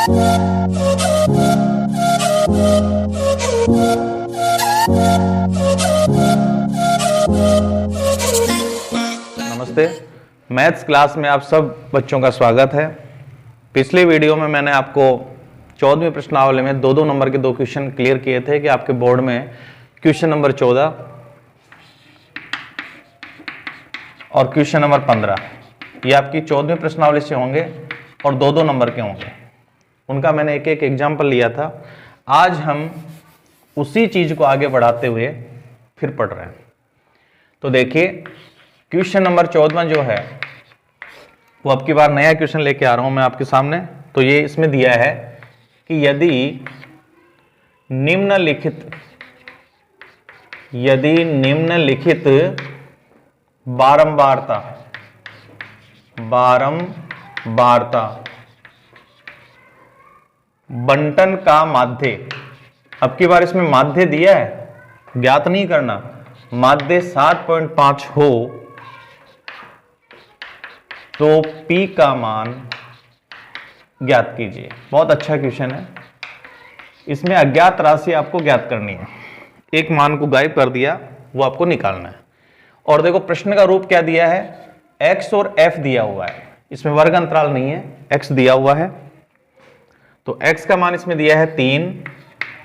नमस्ते, maths class में आप सब बच्चों का स्वागत है। पिछले वीडियो में मैंने आपको 14वीं प्रश्नावली में दो नंबर के दो क्वेश्चन क्लियर किए थे कि आपके बोर्ड में क्वेश्चन नंबर 14 और क्वेश्चन नंबर 15 ये आपकी 14वीं प्रश्नावली से होंगे और दो नंबर के होंगे। उनका मैंने एक एक एग्जाम्पल लिया था। आज हम उसी चीज को आगे बढ़ाते हुए फिर पढ़ रहे हैं। तो देखिए, क्वेश्चन नंबर 14 जो है वो अब की बार नया क्वेश्चन लेके आ रहा हूं मैं आपके सामने। तो ये इसमें दिया है कि यदि निम्नलिखित बारंबारता बंटन का माध्य, अब की बार इसमें माध्य दिया है, ज्ञात नहीं करना, माध्य 7.5 हो तो P का मान ज्ञात कीजिए। बहुत अच्छा क्वेश्चन है। इसमें अज्ञात राशि आपको ज्ञात करनी है। एक मान को गायब कर दिया, वो आपको निकालना है। और देखो प्रश्न का रूप क्या दिया है, x और f दिया हुआ है, इसमें वर्ग अंतराल नहीं है, x दिया हुआ है। तो x का मान इसमें दिया है 3,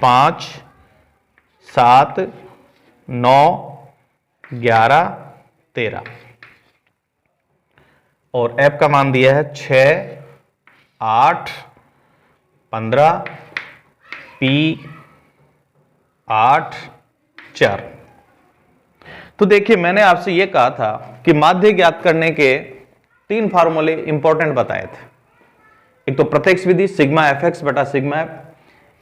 5, 7, 9, 11, 13 और f का मान दिया है 6, 8, 15, p 8, 4। तो देखिए, मैंने आपसे यह कहा था कि माध्य ज्ञात करने के 3 फार्मूले इंपॉर्टेंट बताए थे। एक तो प्रत्यक्ष विधि सिग्मा एफ एक्स बटा सिग्मा एफ,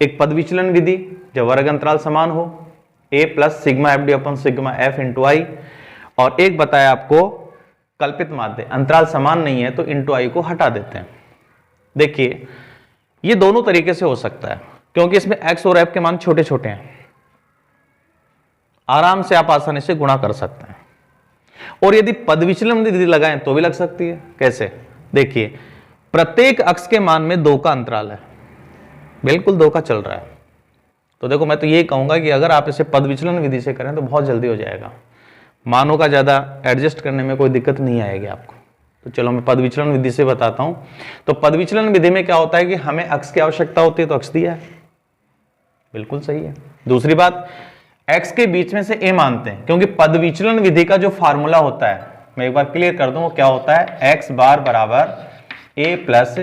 एक पद विचलन विधि जब वर्ग अंतराल समान हो, a plus sigma F D upon sigma F into I, और एक बताया आपको कल्पित माध्य, अंतराल समान नहीं है तो इंटू आई को हटा देते हैं। देखिए, ये दोनों तरीके से हो सकता है क्योंकि इसमें x और f के मान छोटे छोटे हैं, आराम से आप आसानी से गुणा कर सकते हैं। और यदि पद विचलन विधि लगाएं तो भी लग सकती है। कैसे? देखिए, प्रत्येक अक्ष के मान में 2 का अंतराल है, बिल्कुल 2 का चल रहा है। तो देखो, मैं तो ये कहूंगा कि अगर आप इसे पद विचलन विधि से करें तो बहुत जल्दी हो जाएगा, मानों का ज्यादा एडजस्ट करने में कोई दिक्कत नहीं आएगी आपको। तो चलो मैं पद विचलन विधि से बताता हूं। तो पद विचलन विधि में क्या होता है कि हमें अक्ष की आवश्यकता होती है तो अक्ष दिया है, बिल्कुल सही है। दूसरी बात, x के बीच में से a मानते हैं क्योंकि पद विचलन विधि का जो फार्मूला होता है, मैं एक बार क्लियर कर दूं, वो क्या होता है, x बार बराबर a plus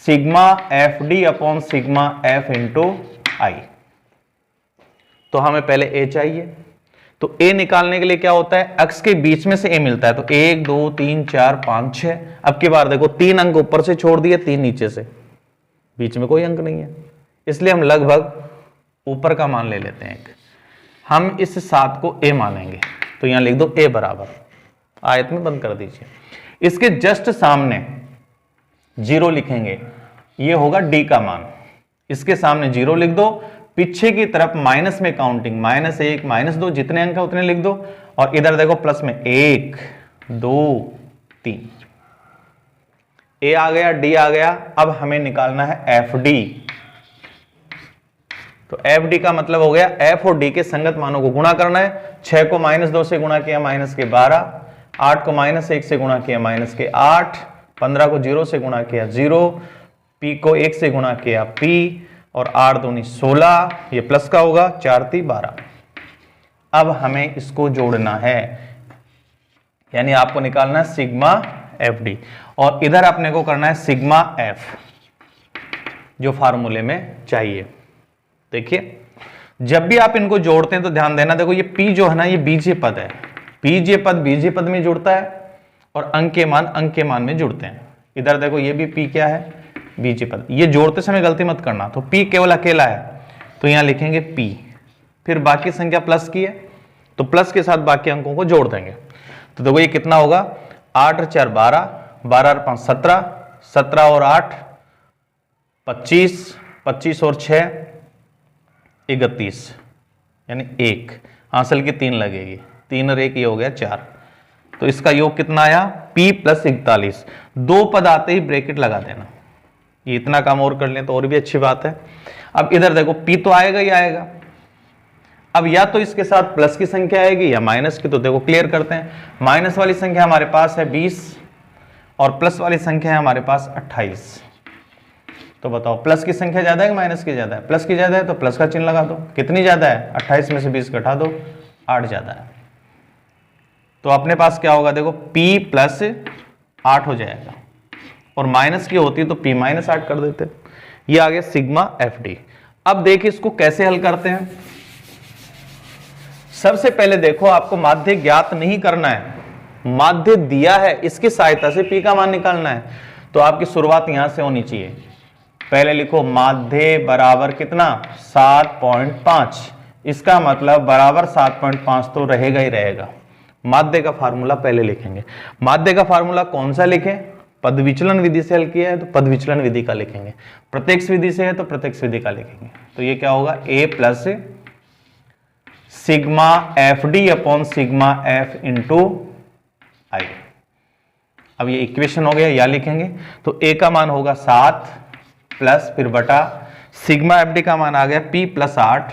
sigma F D upon sigma F into I. तो हमें पहले a चाहिए, तो a निकालने के लिए क्या होता है, अक्ष के बीच में से a मिलता है। तो 1 2 3 4 5 6। अब की बार देखो, 3 अंक ऊपर से छोड़ दिए, 3 नीचे से, बीच में कोई अंक नहीं है, इसलिए हम लगभग ऊपर का मान ले लेते हैं। हम इस 7 को a मानेंगे, तो यहां लिख दो a बराबर, आयत में बंद कर दीजिए। इसके जस्ट सामने 0 लिखेंगे, ये होगा d का मान, इसके सामने 0 लिख दो। पीछे की तरफ माइनस में काउंटिंग, -1 -2 जितने अंक है उतने लिख दो। और इधर देखो प्लस में 1 2 3, a आ गया, d आ गया। अब हमें निकालना है एफ डी। तो एफ डी का मतलब हो गया f और d के संगत मानों को गुणा करना है। 6 को -2 से गुणा किया -12, 8 को -1 से गुणा किया -8, 15 को 0 से गुणा किया 0, p को 1 से गुणा किया p, और 8 दूनी 16, ये प्लस का होगा, 4 3 12। अब हमें इसको जोड़ना है, यानी आपको निकालना है सिग्मा एफ डी, और इधर अपने को करना है सिग्मा एफ, जो फार्मूले में चाहिए। देखिए, जब भी आप इनको जोड़ते हैं तो ध्यान देना, देखो ये p जो है ना, ये बीजीय पद है, बीजीय पद बीजीय पद में जुड़ता है और अंक के मान में जुड़ते हैं। इधर देखो, ये भी p क्या है, बीजीय पद। ये जोड़ते समय गलती मत करना, तो p केवल अकेला है तो यहां लिखेंगे p, फिर बाकी संख्या प्लस की है तो प्लस के साथ बाकी अंकों को जोड़ देंगे। तो देखो ये कितना होगा, 8 और 4 12, 12 और 5 17, 17 और 8 25, 25 और 6 31, यानी 1, हासिल की 3 लगेगी, 3 और 1 ये हो गया 4। तो इसका योग कितना आया, p + 41। 2 पद आते ही ब्रैकेट लगा देना, ये इतना काम और कर लें तो और भी अच्छी बात है। अब इधर देखो p तो आएगा ही आएगा। अब या तो इसके साथ प्लस की संख्या आएगी या माइनस की, तो देखो क्लियर करते हैं। माइनस वाली संख्या हमारे पास है 20 और प्लस वाली संख्या है हमारे पास 28। तो बताओ प्लस की संख्या ज्यादा है कि माइनस की ज्यादा है? प्लस की ज्यादा है तो प्लस का चिन्ह लगा दो। कितनी ज्यादा है? 28 में से 20 घटा दो, 8 ज्यादा है। तो अपने पास क्या होगा देखो, p प्लस 8 हो जाएगा, और माइनस की होती तो p माइनस 8 कर देते। ये आ गया सिग्मा FD। अब देखिए इसको कैसे हल करते हैं। सबसे पहले देखो आपको माध्य ज्ञात नहीं करना है, माध्य दिया है, इसकी सहायता से p का मान निकालना है। तो आपकी शुरुआत यहां से होनी चाहिए। पहले लिखो माध्य बराबर कितना, 7.5। इसका मतलब बराबर 7.5 तो रहेगा ही रहेगा। माध्य का फार्मूला पहले लिखेंगे। माध्य का फार्मूला कौन सा लिखें? पद विचलन विधि से हल किया है तो पद विचलन विधि का लिखेंगे, प्रत्यक्ष विधि से है तो प्रत्यक्ष विधि का लिखेंगे। तो ये क्या होगा, a plus sigma FD upon sigma F into I. अब ये इक्वेशन हो गया, या लिखेंगे तो a का मान होगा 7 प्लस फिर बटा सिग्मा FD का मान आ गया p प्लस 8।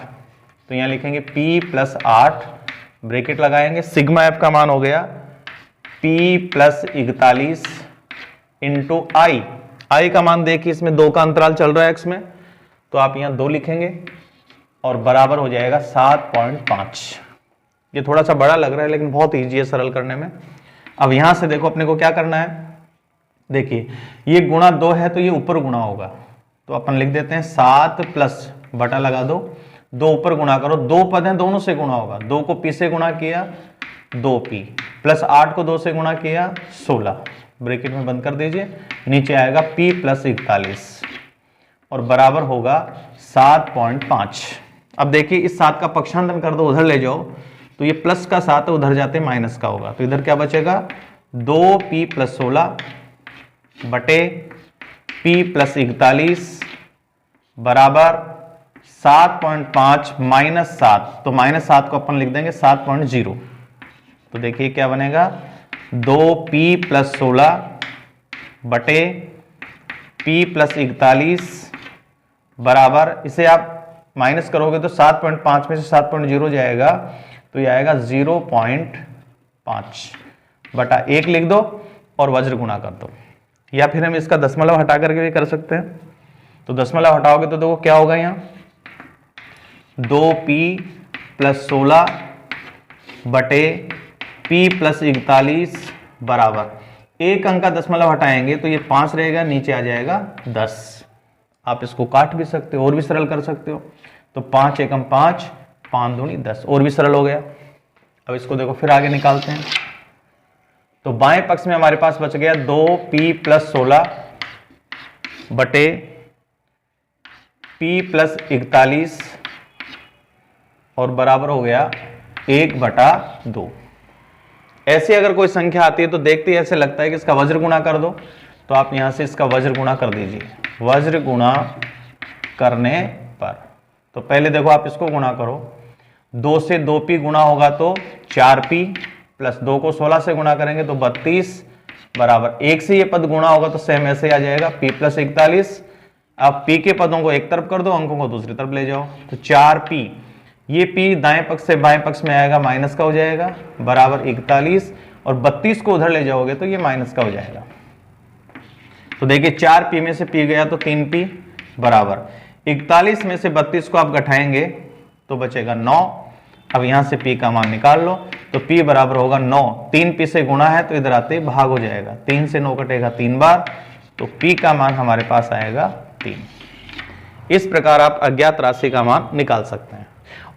तो यहां लिखेंगे p प्लस 8 ब्रैकेट लगाएंगे। सिग्मा F का मान हो गया p प्लस 41 इंटू आई का मान देखिए, इसमें 2 का अंतराल चल रहा है x में, तो आप यहां 2 लिखेंगे और बराबर हो जाएगा 7.5। ये थोड़ा सा बड़ा लग रहा है लेकिन बहुत ईजी है सरल करने में। अब यहां से देखो अपने को क्या करना है, देखिए ये गुणा 2 है तो ये ऊपर गुणा होगा, तो अपन लिख देते हैं 7 प्लस बटा लगा दो, 2 ऊपर गुणा करो, 2 पद हैं दोनों से गुणा होगा। 2 को p से गुणा किया 2p प्लस 8 को 2 से गुणा किया 16, ब्रैकेट में बंद कर दीजिए। नीचे आएगा p प्लस 41 और बराबर होगा 7.5। अब देखिए इस 7 का पक्षांतरण कर दो, उधर ले जाओ, तो ये प्लस का 7 है, उधर जाते माइनस का होगा। तो इधर क्या बचेगा, 2p प्लस 16 बटे p प्लस 41 बराबर 7.5 माइनस 7। तो माइनस 7 को अपन लिख देंगे 7.0। तो देखिए क्या बनेगा, 2p प्लस 16 बटे p प्लस 41 बराबर, इसे आप माइनस करोगे तो 7.5 में से 7.0 जाएगा, तो ये आएगा 0.5 बटा 1 लिख दो और वज्र गुणा कर दो। या फिर हम इसका दशमलव हटा करके भी कर सकते हैं। तो दशमलव हटाओगे तो देखो क्या होगा, यहाँ 2p प्लस 16 बटे p प्लस 41 बराबर, एक अंक का दशमलव हटाएंगे तो ये 5 रहेगा, नीचे आ जाएगा 10। आप इसको काट भी सकते हो और भी सरल कर सकते हो। तो 5 एकम 5, 5 दूनी 10, और भी सरल हो गया। अब इसको देखो फिर आगे निकालते हैं। तो बाएं पक्ष में हमारे पास बच गया 2p प्लस 16 बटे p प्लस 41 और बराबर हो गया 1/2। ऐसे अगर कोई संख्या आती है तो देखते ही ऐसे लगता है कि इसका वज्र गुणा कर दो, तो आप यहां से इसका वज्र गुणा कर दीजिए। वज्र गुणा करने पर तो पहले देखो आप इसको गुणा करो, 2 से 2p गुणा होगा तो 4p प्लस 2 को 16 से गुणा करेंगे तो 32 बराबर 1 से ये पद गुणा होगा तो सेम ऐसे आ जाएगा p प्लस 41। अब p के पदों को एक तरफ कर दो, अंकों को दूसरी तरफ ले जाओ, तो 4p, ये p दाएं पक्ष से बाएं पक्ष में आएगा, माइनस का हो जाएगा बराबर 41, और 32 को उधर ले जाओगे तो ये माइनस का हो जाएगा। तो देखिए 4p में से p गया तो 3p बराबर 41 में से 32 को आप घटाएंगे तो बचेगा 9। अब यहां से p का मान निकाल लो, तो p बराबर होगा 9। 3p से गुणा है तो इधर आते भाग हो जाएगा, 3 से 9 कटेगा 3 बार, तो p का मान हमारे पास आएगा 3। इस प्रकार आप अज्ञात राशि का मान निकाल सकते हैं।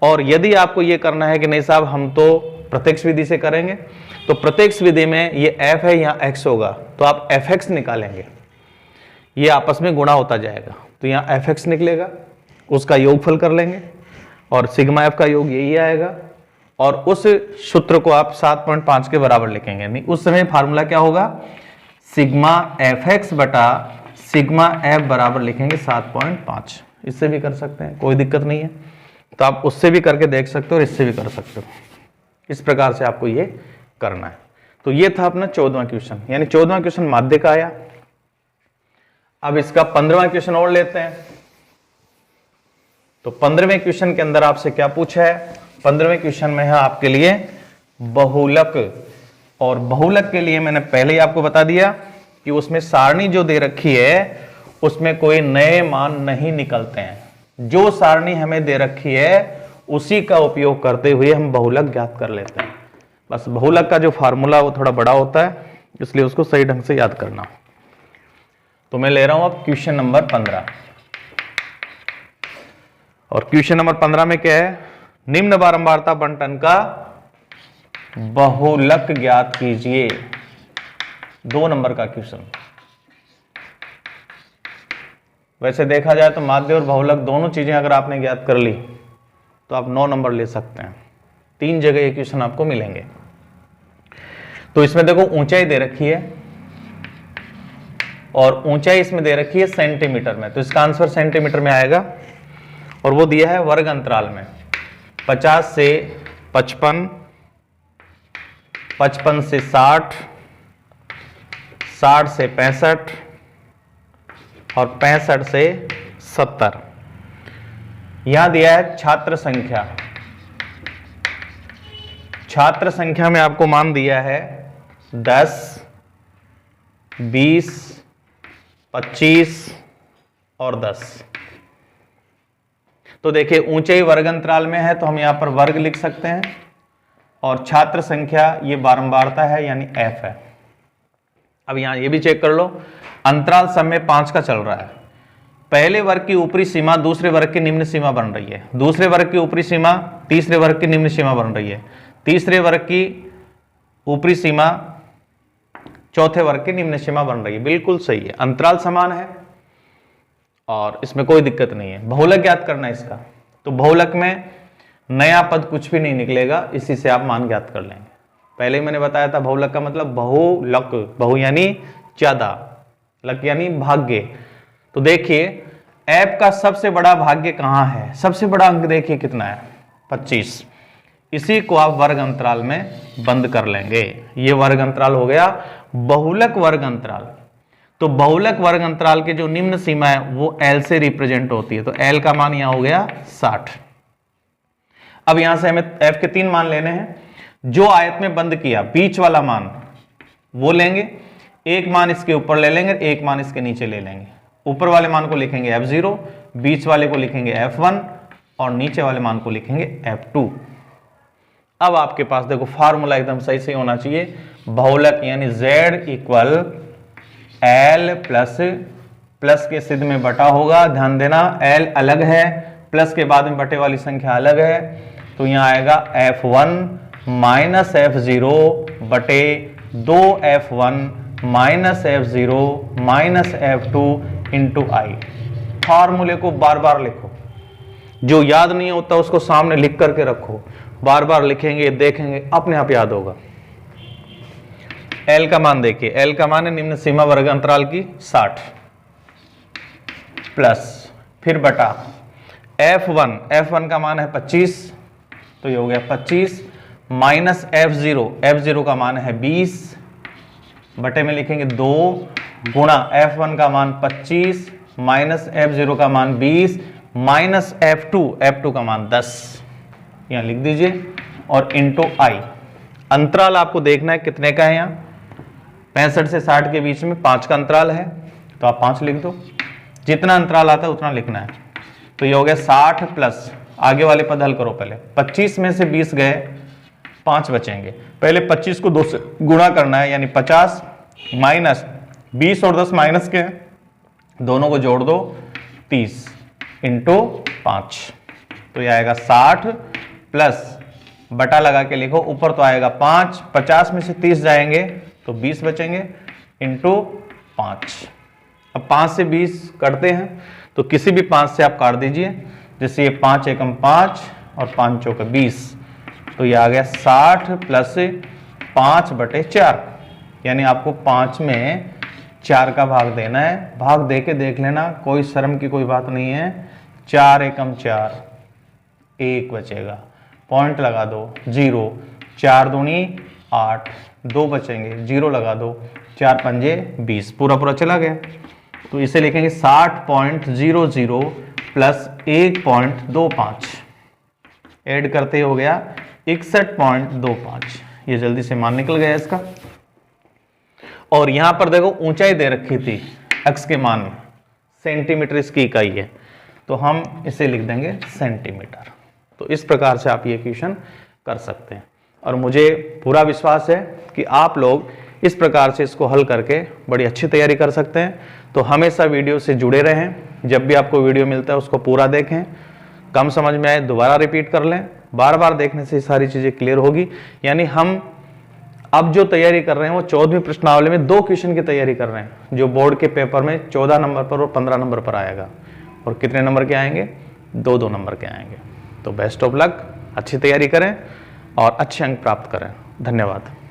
और यदि आपको ये करना है कि नहीं साहब हम तो प्रत्यक्ष विधि से करेंगे, तो प्रत्यक्ष विधि में ये f है, यहाँ x होगा, तो आप fx निकालेंगे, ये आपस में गुणा होता जाएगा, तो यहाँ fx निकलेगा, उसका योगफल कर लेंगे और सिग्मा f का योग यही आएगा, और उस सूत्र को आप 7.5 के बराबर लिखेंगे। नहीं, उस समय फार्मूला क्या होगा, सिग्मा fx बटा सिग्मा f बराबर लिखेंगे 7.5। इससे भी कर सकते हैं, कोई दिक्कत नहीं है। तो आप उससे भी करके देख सकते हो और इससे भी कर सकते हो। इस प्रकार से आपको ये करना है। तो ये था अपना 14वां क्वेश्चन, यानी 14वां क्वेश्चन माध्य का आया। अब इसका 15वां क्वेश्चन और लेते हैं। तो 15वें क्वेश्चन के अंदर आपसे क्या पूछा है? 15वें क्वेश्चन में है आपके लिए बहुलक, और बहुलक के लिए मैंने पहले ही आपको बता दिया कि उसमें सारणी जो दे रखी है उसमें कोई नए मान नहीं निकलते हैं। जो सारणी हमें दे रखी है उसी का उपयोग करते हुए हम बहुलक ज्ञात कर लेते हैं। बस बहुलक का जो फार्मूला वो थोड़ा बड़ा होता है, इसलिए उसको सही ढंग से याद करना। तो मैं ले रहा हूं अब क्वेश्चन नंबर 15, और क्वेश्चन नंबर 15 में क्या है? निम्न बारंबारता बंटन का बहुलक ज्ञात कीजिए। 2 नंबर का क्वेश्चन। वैसे देखा जाए तो माध्य और बहुलक दोनों चीजें अगर आपने ज्ञात कर ली तो आप 9 नंबर ले सकते हैं। 3 जगह ये क्वेश्चन आपको मिलेंगे। तो इसमें देखो ऊंचाई दे रखी है, और ऊंचाई इसमें दे रखी है सेंटीमीटर में, तो इसका आंसर सेंटीमीटर में आएगा। और वो दिया है वर्ग अंतराल में 50 से 55, 55 से 60, 60 से 65 और 65 से 70। यहां दिया है छात्र संख्या। छात्र संख्या में आपको मान दिया है 10, 20, 25 और 10। तो देखिए ऊंचाई वर्ग अंतराल में है तो हम यहां पर वर्ग लिख सकते हैं, और छात्र संख्या ये बारंबारता है यानी f है। अब यहां ये भी चेक कर लो, अंतराल समय 5 का चल रहा है। पहले वर्ग की ऊपरी सीमा दूसरे वर्ग की निम्न सीमा बन रही है, दूसरे वर्ग की ऊपरी सीमा तीसरे वर्ग की निम्न सीमा बन रही है, तीसरे वर्ग की ऊपरी सीमा चौथे वर्ग की निम्न सीमा बन रही है। बिल्कुल सही है, अंतराल समान है और इसमें कोई दिक्कत नहीं है। बहुलक ज्ञात करना है इसका, तो बहुलक में नया पद कुछ भी नहीं निकलेगा, इसी से आप मान ज्ञात कर लेंगे। पहले ही मैंने बताया था बहुलक का मतलब बहुलक, बहु यानी ज्यादा, लक यानी भाग्य। तो देखिए ऐप का सबसे बड़ा भाग्य कहां है? सबसे बड़ा अंक देखिए कितना है? 25। इसी को आप वर्ग अंतराल में बंद कर लेंगे। ये वर्ग अंतराल हो गया बहुलक वर्ग अंतराल। तो बहुलक वर्ग अंतराल के जो निम्न सीमा है वो L से रिप्रेजेंट होती है, तो L का मान यहां हो गया 60। अब यहां से हमें F के 3 मान लेने हैं। जो आयत में बंद किया बीच वाला मान वो लेंगे, एक मान इसके ऊपर ले लेंगे, एक मान इसके नीचे ले लेंगे। ऊपर वाले मान को लिखेंगे F0, बीच वाले को लिखेंगे F1 और नीचे वाले मान को लिखेंगे F2। अब आपके पास देखो फार्मूला एकदम सही से होना चाहिए। बहुलक यानी Z इक्वल L प्लस के सिद्ध में बटा होगा। ध्यान देना L अलग है, प्लस के बाद में बटे वाली संख्या अलग है, तो यहां आएगा F1 माइनस F0 बटे 2F1 minus F0 minus F2 into आई। फार्मूले को बार बार लिखो, जो याद नहीं होता उसको सामने लिख करके रखो, बार बार लिखेंगे देखेंगे अपने आप याद होगा। L का मान देखिए, L का मान है निम्न सीमा वर्ग अंतराल की 60 प्लस फिर बटा F1 का मान है 25, तो ये हो गया 25 माइनस F0 का मान है 20 बटे में लिखेंगे 2 गुणा F1 का मान 25 माइनस F0 का मान 20 माइनस F2 का मान 10, यहां लिख दीजिए, और इंटू आई। अंतराल आपको देखना है कितने का है। यहां 65 से 60 के बीच में 5 का अंतराल है, तो आप 5 लिख दो। जितना अंतराल आता है उतना लिखना है। तो ये हो गया 60 प्लस आगे वाले पद हल करो। पहले 25 में से 20 गए, 5 बचेंगे। पहले 25 को 2 से गुणा करना है, यानी 50 माइनस 20 और 10 माइनस के हैं, दोनों को जोड़ दो 30 इंटू 5, तो ये आएगा 60 प्लस बटा लगा के लिखो, ऊपर तो आएगा 5, 50 में से 30 जाएंगे तो 20 बचेंगे इंटू 5। अब 5 से 20 कटते हैं, तो किसी भी 5 से आप काट दीजिए, जैसे ये 5 एकम 5 और 5 चौक 20, तो ये आ गया 60 प्लस 5 बटे 4, यानी आपको 5 में 4 का भाग देना है। भाग दे के देख लेना, कोई शर्म की कोई बात नहीं है। 4 एकम 4, 1 बचेगा, पॉइंट लगा दो 0, 4 दूनी 8, 2 बचेंगे, 0 लगा दो, 4 पंजे 20, पूरा पूरा चला गया। तो इसे लिखेंगे 60.00 प्लस 1.25, ऐड करते हो गया 61.25। ये जल्दी से मान निकल गया इसका। और यहां पर देखो ऊंचाई दे रखी थी x के मान में, सेंटीमीटर इसकी इकाई है, तो हम इसे लिख देंगे सेंटीमीटर। तो इस प्रकार से आप ये क्वेश्चन कर सकते हैं और मुझे पूरा विश्वास है कि आप लोग इस प्रकार से इसको हल करके बड़ी अच्छी तैयारी कर सकते हैं। तो हमेशा वीडियो से जुड़े रहें, जब भी आपको वीडियो मिलता है उसको पूरा देखें, कम समझ में आए दोबारा रिपीट कर लें, बार बार देखने से सारी चीज़ें क्लियर होगी। यानी हम अब जो तैयारी कर रहे हैं वो 14वीं प्रश्नावली में 2 क्वेश्चन की तैयारी कर रहे हैं, जो बोर्ड के पेपर में 14 नंबर पर और 15 नंबर पर आएगा। और कितने नंबर के आएंगे? 2-2 नंबर के आएंगे। तो बेस्ट ऑफ लक, अच्छी तैयारी करें और अच्छे अंक प्राप्त करें। धन्यवाद।